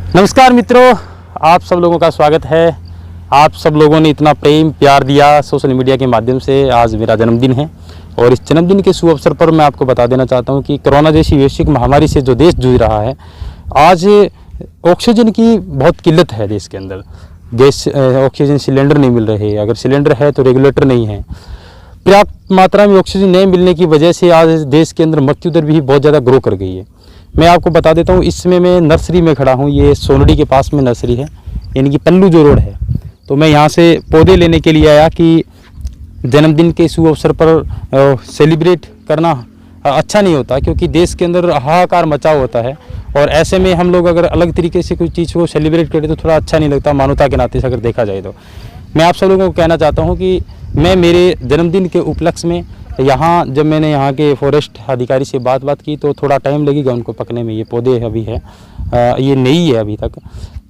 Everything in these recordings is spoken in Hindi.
नमस्कार मित्रों, आप सब लोगों का स्वागत है। आप सब लोगों ने इतना प्रेम प्यार दिया सोशल मीडिया के माध्यम से। आज मेरा जन्मदिन है और इस जन्मदिन के शुभ अवसर पर मैं आपको बता देना चाहता हूं कि कोरोना जैसी वैश्विक महामारी से जो देश जूझ रहा है, आज ऑक्सीजन की बहुत किल्लत है देश के अंदर। गैस ऑक्सीजन सिलेंडर नहीं मिल रहे, अगर सिलेंडर है तो रेगुलेटर नहीं है। पर्याप्त मात्रा में ऑक्सीजन नहीं मिलने की वजह से आज देश के अंदर मृत्यु दर भी बहुत ज़्यादा ग्रो कर गई है। मैं आपको बता देता हूँ, इस समय मैं नर्सरी में खड़ा हूँ। ये सोनड़ी के पास में नर्सरी है, यानी कि पल्लू जो रोड है। तो मैं यहाँ से पौधे लेने के लिए आया कि जन्मदिन के शुभ अवसर पर सेलिब्रेट करना अच्छा नहीं होता, क्योंकि देश के अंदर हाहाकार मचा होता है। और ऐसे में हम लोग अगर अलग तरीके से कोई चीज़ को सेलिब्रेट करें तो थोड़ा अच्छा नहीं लगता, मानवता के नाते से अगर देखा जाए तो। मैं आप सब लोगों को कहना चाहता हूँ कि मैं मेरे जन्मदिन के उपलक्ष्य में यहाँ जब मैंने यहाँ के फॉरेस्ट अधिकारी से बात की तो थोड़ा टाइम लगेगा उनको पकने में। ये पौधे अभी है, ये नई है अभी तक,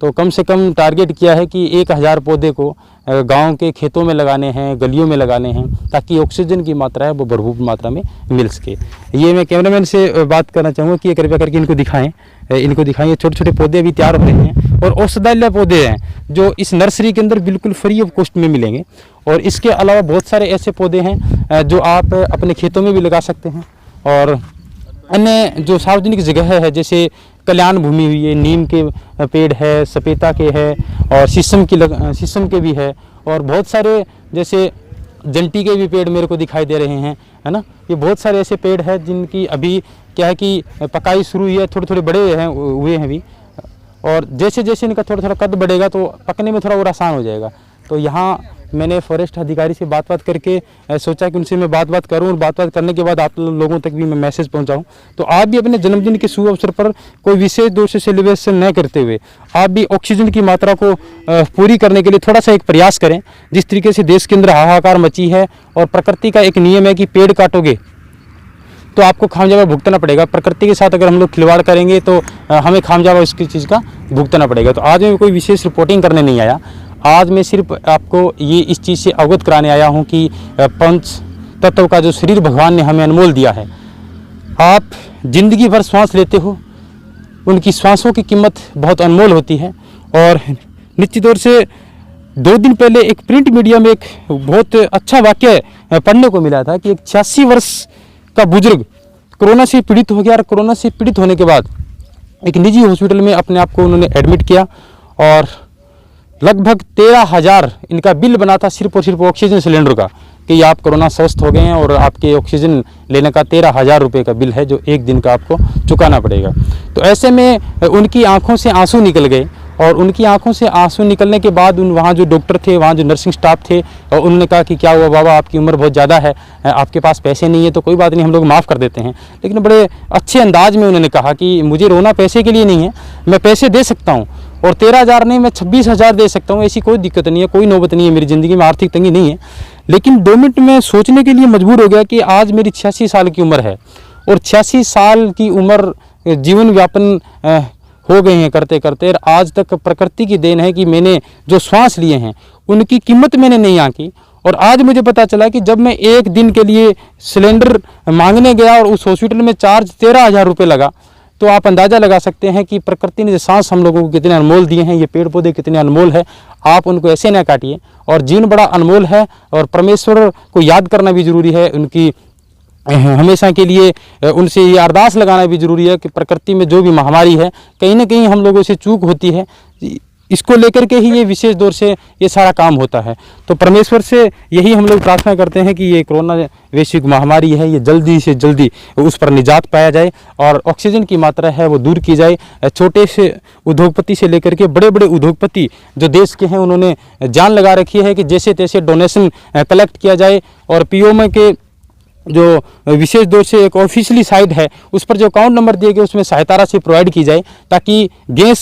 तो कम से कम टारगेट किया है कि 1000 पौधे को गांव के खेतों में लगाने हैं, गलियों में लगाने हैं, ताकि ऑक्सीजन की मात्रा है वो भरपूर मात्रा में मिल सके। ये मैं कैमरामैन से बात करना चाहूँगा कि कृपया करके इनको दिखाएं। ये छोटे छोटे पौधे अभी तैयार हो रहे हैं और औषधीय पौधे हैं जो इस नर्सरी के अंदर बिल्कुल फ्री ऑफ कॉस्ट में मिलेंगे। और इसके अलावा बहुत सारे ऐसे पौधे हैं जो आप अपने खेतों में भी लगा सकते हैं। और अन्य जो सार्वजनिक जगह है, जैसे कल्याण भूमि हुई है, नीम के पेड़ है, सपेता के है और शीशम के भी है। और बहुत सारे जैसे जंटी के भी पेड़ मेरे को दिखाई दे रहे हैं, है ना। ये बहुत सारे ऐसे पेड़ हैं जिनकी अभी क्या है कि पकाई शुरू हुई है, थोड़े थोड़े बड़े हैं हुए हैं अभी। और जैसे जैसे इनका थोड़ा थोड़ा कद बढ़ेगा तो पकने में थोड़ा और आसान हो जाएगा। तो यहाँ मैंने फॉरेस्ट अधिकारी से बात करके सोचा कि उनसे मैं बात करूं और बात करने के बाद आप लोगों तक भी मैं मैसेज पहुंचाऊं। तो आप भी अपने जन्मदिन के शुभ अवसर पर कोई विशेष दौर से सेलिब्रेशन न करते हुए आप भी ऑक्सीजन की मात्रा को पूरी करने के लिए थोड़ा सा एक प्रयास करें। जिस तरीके से देश के अंदर हाहाकार मची है और प्रकृति का एक नियम है कि पेड़ काटोगे तो आपको खामजावा भुगतना पड़ेगा। प्रकृति के साथ अगर हम लोग खिलवाड़ करेंगे तो हमें खामजावा इसकी चीज़ का भुगतना पड़ेगा। तो आज मैं कोई विशेष रिपोर्टिंग करने नहीं आया, आज मैं सिर्फ आपको ये इस चीज़ से अवगत कराने आया हूँ कि पंच तत्व का जो शरीर भगवान ने हमें अनमोल दिया है, आप जिंदगी भर श्वास लेते हो, उनकी श्वासों की कीमत बहुत अनमोल होती है। और निश्चित तौर से 2 दिन पहले एक प्रिंट मीडिया में एक बहुत अच्छा वाक्य पढ़ने को मिला था कि एक 86 वर्ष का बुजुर्ग कोरोना से पीड़ित हो गया और कोरोना से पीड़ित होने के बाद एक निजी हॉस्पिटल में अपने आप को उन्होंने एडमिट किया और लगभग 13,000 इनका बिल बना था सिर्फ और सिर्फ ऑक्सीजन सिलेंडर का, कि आप कोरोना स्वस्थ हो गए हैं और आपके ऑक्सीजन लेने का 13,000 रुपये का बिल है जो एक दिन का आपको चुकाना पड़ेगा। तो ऐसे में उनकी आंखों से आंसू निकल गए और उनकी आंखों से आंसू निकलने के बाद वहाँ जो डॉक्टर थे, वहाँ जो नर्सिंग स्टाफ थे, और उन्होंने कहा कि क्या हुआ बाबा, आपकी उम्र बहुत ज़्यादा है, आपके पास पैसे नहीं है तो कोई बात नहीं, हम लोग माफ़ कर देते हैं। लेकिन बड़े अच्छे अंदाज में उन्होंने कहा कि मुझे रोना पैसे के लिए नहीं है, मैं पैसे दे सकता हूँ और 13,000 नहीं, मैं 26,000 दे सकता हूँ, ऐसी कोई दिक्कत नहीं है, कोई नौबत नहीं है, मेरी ज़िंदगी में आर्थिक तंगी नहीं है। लेकिन 2 मिनट में सोचने के लिए मजबूर हो गया कि आज मेरी 86 साल की उम्र है और 86 साल की उम्र जीवन व्यापन हो गए हैं करते करते, और आज तक प्रकृति की देन है कि मैंने जो श्वास लिए हैं उनकी कीमत मैंने नहीं आंकी। और आज मुझे पता चला कि जब मैं एक दिन के लिए सिलेंडर मांगने गया और उस हॉस्पिटल में चार्ज 13,000 रुपये लगा, तो आप अंदाज़ा लगा सकते हैं कि प्रकृति ने जो सांस हम लोगों को कितने अनमोल दिए हैं, ये पेड़ पौधे कितने अनमोल है। आप उनको ऐसे ना काटिए, और जीवन बड़ा अनमोल है और परमेश्वर को याद करना भी ज़रूरी है। उनकी हमेशा के लिए उनसे ये अरदास लगाना भी ज़रूरी है कि प्रकृति में जो भी महामारी है, कहीं ना कहीं हम लोगों से चूक होती है, इसको लेकर के ही ये विशेष दौर से ये सारा काम होता है। तो परमेश्वर से यही हम लोग प्रार्थना करते हैं कि ये कोरोना वैश्विक महामारी है, ये जल्दी से जल्दी उस पर निजात पाया जाए और ऑक्सीजन की मात्रा है वो दूर की जाए। छोटे से उद्योगपति से लेकर के बड़े बड़े उद्योगपति जो देश के हैं, उन्होंने जान लगा रखी है कि जैसे तैसे डोनेशन कलेक्ट किया जाए और पीओएम के जो विशेष दौर से एक ऑफिशियली साइट है उस पर जो अकाउंट नंबर दिए गए उसमें सहायता राशि प्रोवाइड की जाए, ताकि गैस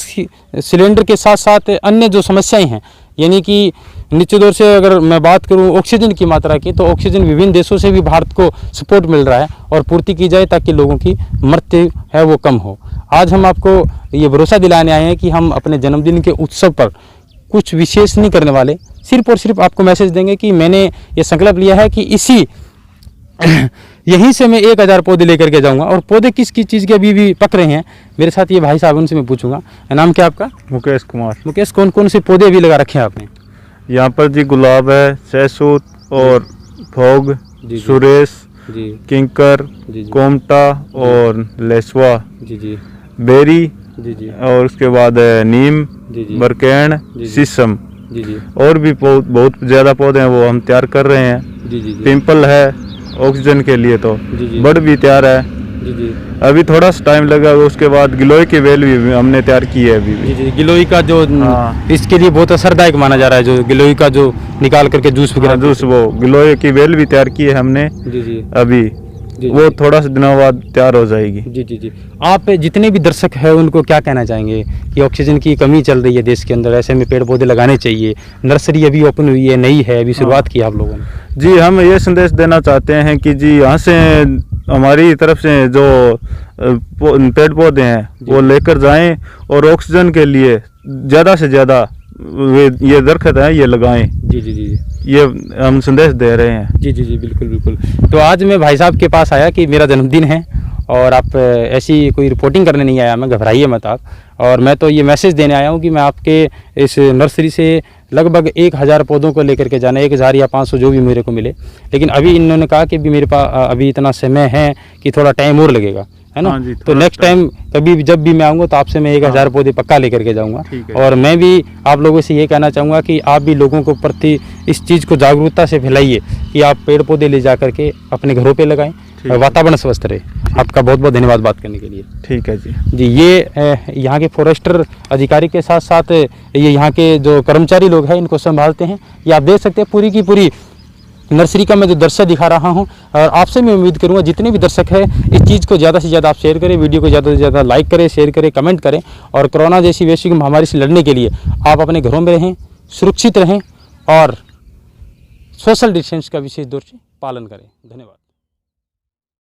सिलेंडर के साथ साथ अन्य जो समस्याएं हैं, यानी कि निश्चित तौर से अगर मैं बात करूं ऑक्सीजन की मात्रा की, तो ऑक्सीजन विभिन्न देशों से भी भारत को सपोर्ट मिल रहा है और पूर्ति की जाए ताकि लोगों की मृत्यु है वो कम हो। आज हम आपको ये भरोसा दिलाने आए हैं कि हम अपने जन्मदिन के उत्सव पर कुछ विशेष नहीं करने वाले, सिर्फ और सिर्फ आपको मैसेज देंगे कि मैंने ये संकल्प लिया है कि यहीं से मैं 1000 पौधे लेकर के जाऊंगा। और पौधे किस किस चीज़ के अभी भी पक रहे हैं मेरे साथ ये भाई साहब, उनसे मैं पूछूंगा। नाम क्या आपका? मुकेश कुमार। मुकेश, कौन कौन से पौधे अभी लगा रखे हैं आपने? यहाँ पर जी गुलाब है, सहसूत और फोग, जी सुरेश, जी किंकर, जी कोमटा और लेसवा, जी जी बेरी जी जी और उसके बाद है नीम, जी जी बरकैन, जी। शीशम जी जी और भी बहुत ज़्यादा पौधे हैं, वो हम तैयार कर रहे हैं। जी जी जी पिंपल है ऑक्सीजन के लिए, तो जी जी बड़ भी तैयार है। जी जी अभी थोड़ा सा टाइम लगा, उसके बाद गिलोय की बेल भी हमने तैयार की है अभी भी। जी जी। गिलोई का जो हाँ। इसके लिए बहुत असरदायक माना जा रहा है, जो गिलोई का जो निकाल करके जूस वगैरह। जूस, वो गिलोय की बेल भी तैयार की है हमने जी जी अभी, जी वो थोड़ा सा दिनों बाद तैयार हो जाएगी। जी जी जी। आप जितने भी दर्शक हैं उनको क्या कहना चाहेंगे कि ऑक्सीजन की कमी चल रही है देश के अंदर, ऐसे में पेड़ पौधे लगाने चाहिए? नर्सरी अभी ओपन हुई है, नई है, अभी शुरुआत की है आप लोगों ने। जी, हम ये संदेश देना चाहते हैं कि जी यहाँ से हमारी तरफ से जो पेड़ पौधे हैं वो लेकर जाएं और ऑक्सीजन के लिए ज़्यादा से ज़्यादा ये दरख्त है ये लगाएं। जी जी जी ये हम संदेश दे रहे हैं। जी जी जी, बिल्कुल बिल्कुल। तो आज मैं भाई साहब के पास आया कि मेरा जन्मदिन है और आप ऐसी कोई रिपोर्टिंग करने नहीं आया मैं, घबराइए मत आप। और मैं तो ये मैसेज देने आया हूँ कि मैं आपके इस नर्सरी से लगभग 1000 पौधों को लेकर के जाना, 1000 या 500 जो भी मेरे को मिले। लेकिन अभी इन्होंने कहा कि भी मेरे पास अभी इतना समय है कि थोड़ा टाइम और लगेगा, है ना? हाँ जी, तो नेक्स्ट टाइम कभी भी जब भी मैं आऊँगा तो आपसे मैं 1000 पौधे पक्का लेकर के जाऊँगा। और मैं भी आप लोगों से ये कहना चाहूँगा कि आप भी लोगों को प्रति इस चीज़ को जागरूकता से फैलाइए कि आप पेड़ पौधे ले जा करके अपने घरों पे लगाएं और वातावरण स्वस्थ रहे। आपका बहुत बहुत धन्यवाद बात करने के लिए। ठीक है जी। जी, ये यहाँ के फॉरेस्टर अधिकारी के साथ साथ ये यहाँ के जो कर्मचारी लोग हैं इनको संभालते हैं। ये आप देख सकते हैं पूरी की पूरी नर्सरी का मैं जो दृश्य दिखा रहा हूँ। और आपसे मैं उम्मीद करूँगा जितने भी दर्शक हैं इस चीज़ को ज़्यादा से ज़्यादा आप शेयर करें, वीडियो को ज़्यादा से ज़्यादा लाइक करें, शेयर करें, कमेंट करें। और कोरोना जैसी वैश्विक महामारी से लड़ने के लिए आप अपने घरों में रहें, सुरक्षित रहें और सोशल डिस्टेंस का विशेष तौर से पालन करें। धन्यवाद।